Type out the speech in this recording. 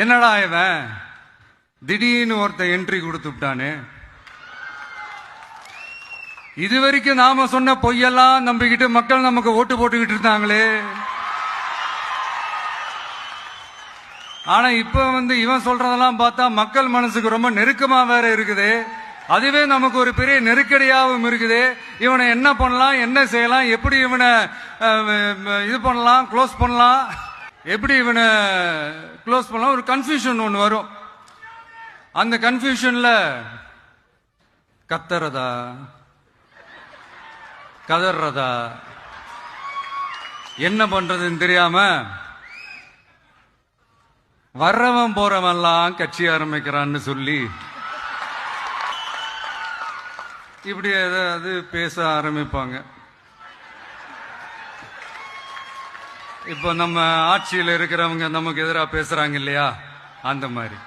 என்னடா இவன் திடீர்னு ஒருத்த என்ட்ரி கொடுத்துட்டானே, இதுவரைக்கும் நாம சொன்ன பொய்யெல்லாம் நம்பிக்கிட்டு மக்கள் நமக்கு ஓட்டு போட்டுக்கிட்டு இருந்தாங்களே. ஆனா இப்ப இவன் சொல்றதெல்லாம் பார்த்தா மக்கள் மனசுக்கு ரொம்ப நெருக்கமா வேற இருக்குது. அதுவே நமக்கு ஒரு பெரிய நெருக்கடியாகவும் இருக்குது. இவனை என்ன பண்ணலாம், என்ன செய்யலாம், எப்படி இவனை இது பண்ணலாம், க்ளோஸ் பண்ணலாம், எப்படி இவனை க்ளோஸ் பண்ணலாம், ஒரு கன்ஃபியூஷன் ஒன்று வரும். அந்த கன்ஃபியூஷன்ல கத்துறதா கதறதா என்ன பண்றதுன்னு தெரியாம வர்றவன் போறவன்லாம் கட்சி ஆரம்பிக்கிறான்னு சொல்லி இப்படி ஏதாவது பேச ஆரம்பிப்பாங்க. இப்ப நம்ம ஆட்சியில் இருக்கிறவங்க நமக்கு எதிராக பேசுறாங்க இல்லையா, அந்த மாதிரி.